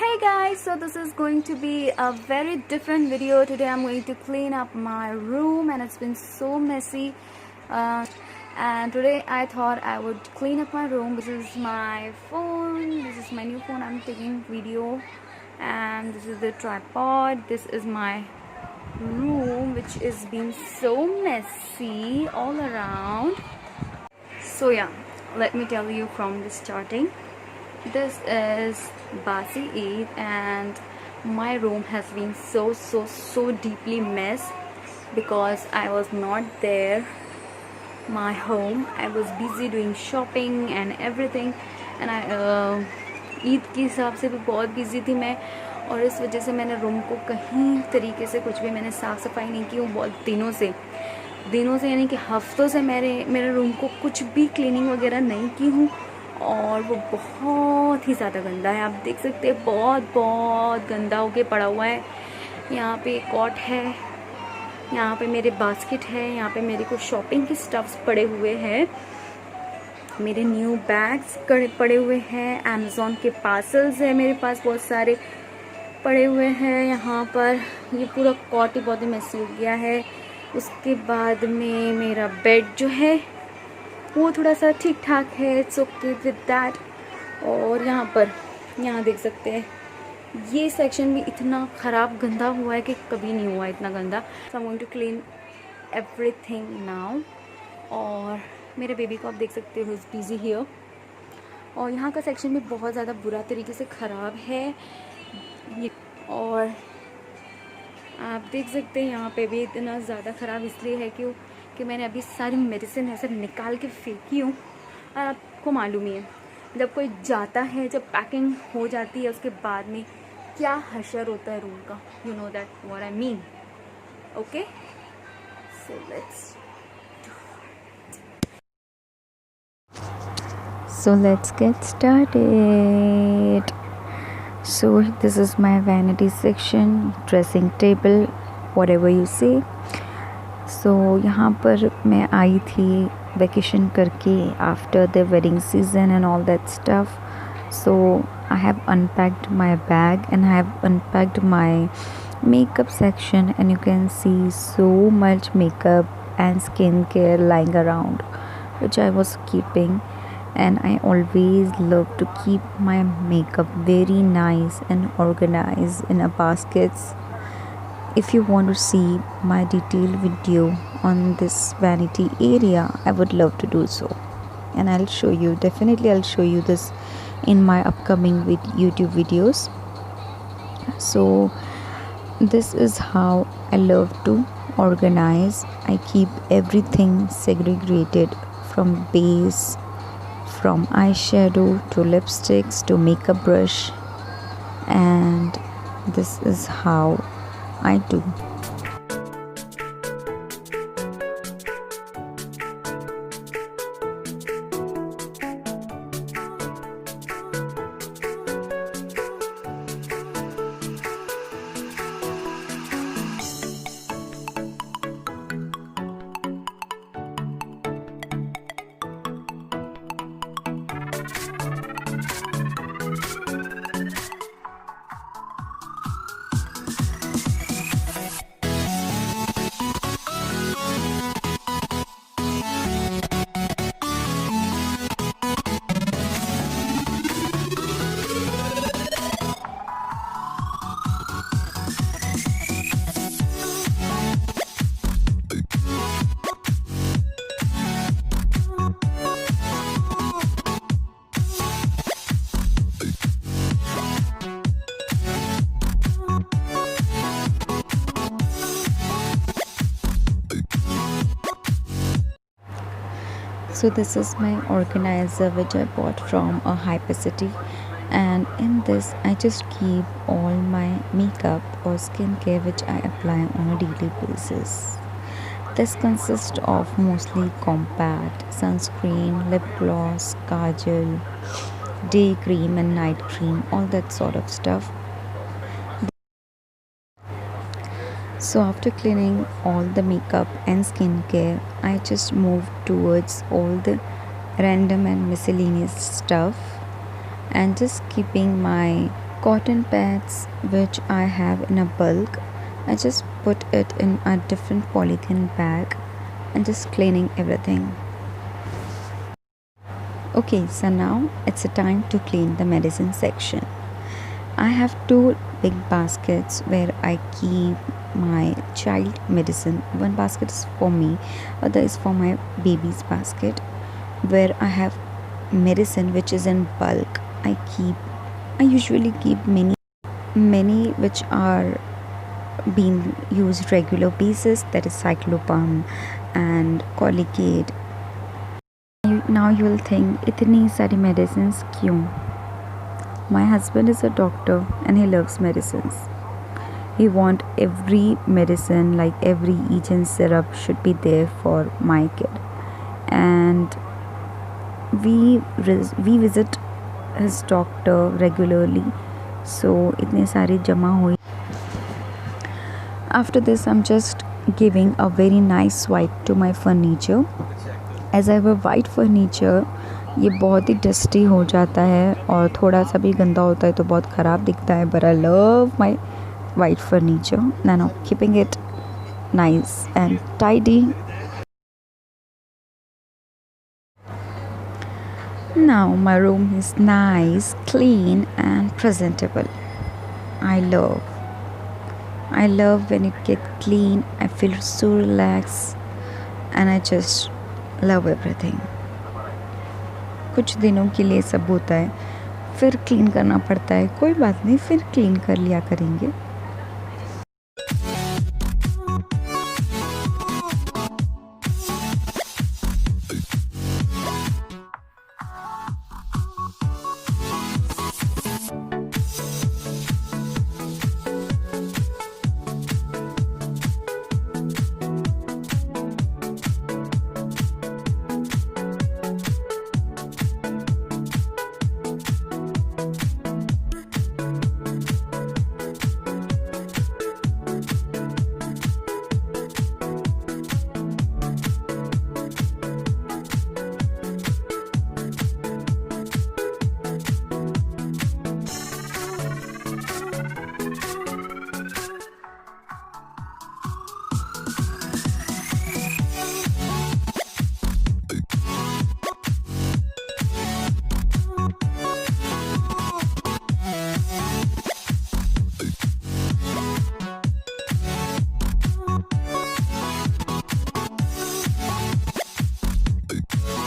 Hey guys, so this is going to be a very different video. Today I'm going to clean up my room and it's been so messy, and today I thought I would clean up my room. This is my phone, this is my new phone. I'm taking video, and this is the tripod. This is my room, which is being so messy all around. So yeah, let me tell you from the starting. This is Basi Eid and my room has been so deeply messed because I was not there. My home, I was busy doing shopping and everything, and I Eid के हिसाब से भी बहुत busy थी मैं, और इस वजह से मैंने रूम को कहीं तरीके से कुछ भी मैंने साफ़ सफाई नहीं की हूँ बहुत दिनों से यानी कि हफ्तों से मेरे रूम को कुछ भी क्लीनिंग वगैरह नहीं की हूँ, और वो बहुत ही ज़्यादा गंदा है। आप देख सकते हैं बहुत गंदा होके पड़ा हुआ है। यहाँ पे कॉट है, यहाँ पे मेरे बास्केट है, यहाँ पे मेरे कुछ शॉपिंग के स्टफ्स पड़े हुए हैं, मेरे न्यू बैग्स पड़े हुए हैं, अमेज़ॉन के पार्सल्स है मेरे पास बहुत सारे पड़े हुए हैं। यहाँ पर ये पूरा कॉट ही बहुत ही मैसी हो गया है। उसके बाद में मेरा बेड जो है वो थोड़ा सा ठीक ठाक है, इट्स ओके विद दैट। और यहाँ देख सकते हैं ये सेक्शन भी इतना ख़राब गंदा हुआ है कि कभी नहीं हुआ इतना गंदा। So I am going to clean everything now. और मेरे बेबी को आप देख सकते हो, इज़ बिजी हियर। और यहाँ का सेक्शन भी बहुत ज़्यादा बुरा तरीके से ख़राब है ये, और आप देख सकते हैं यहाँ पे भी इतना ज़्यादा ख़राब इसलिए है कि मैंने अभी सारी मेडिसिन ऐसे निकाल के फेंकी हूँ। और आपको मालूम ही है जब कोई जाता है, जब पैकिंग हो जाती है उसके बाद में क्या हशर होता है रूम का। You know that what I mean, okay. So let's get started. So this is my vanity section, dressing table, whatever you say. So यहाँ पर मैं आई थी वेकेशन करके after the wedding season and all that stuff. So I have unpacked my bag and I have unpacked my makeup section, and you can see so much makeup and skincare lying around which I was keeping. And I always love to keep my makeup very nice and organized in a baskets. If you want to see my detailed video on this vanity area, I would love to do so, and I'll show you, definitely I'll show you this in my upcoming YouTube videos. So this is how I love to organize. I keep everything segregated, from base, from eyeshadow to lipsticks to makeup brush, and this is how I do. So this is my organizer which I bought from a hypercity, and in this I just keep all my makeup or skincare which I apply on a daily basis. This consists of mostly compact, sunscreen, lip gloss, kajal, day cream and night cream, all that sort of stuff. So after cleaning all the makeup and skincare, I just moved towards all the random and miscellaneous stuff, and just keeping my cotton pads which I have in a bulk. I just put it in a different polythene bag and just cleaning everything. Okay, so now it's a time to clean the medicine section. I have two big baskets where I keep my child medicine. One basket is for me, other is for my baby's basket, where I have medicine which is in bulk. I usually keep many which are being used regular basis, that is cyclopam and colicate. Now you will think इतनी सारी medicines क्यों? My husband is a doctor and he loves medicines. He wants every medicine, like every each and syrup should be there for my kid. And we visit his doctor regularly. So itne sari jama hui. After this, I'm just giving a very nice swipe to my furniture. As I have a white furniture, ये बहुत ही dusty हो जाता है और थोड़ा सा भी गंदा होता है तो बहुत ख़राब दिखता है. But I love my white furniture. Now keeping it nice and tidy. Now my room is nice, clean and presentable. I love when it gets clean. I feel so relaxed and I just love everything. कुछ दिनों के लिए सब होता है, फिर clean करना पड़ता है. कोई बात नहीं, फिर क्लीन कर लिया करेंगे.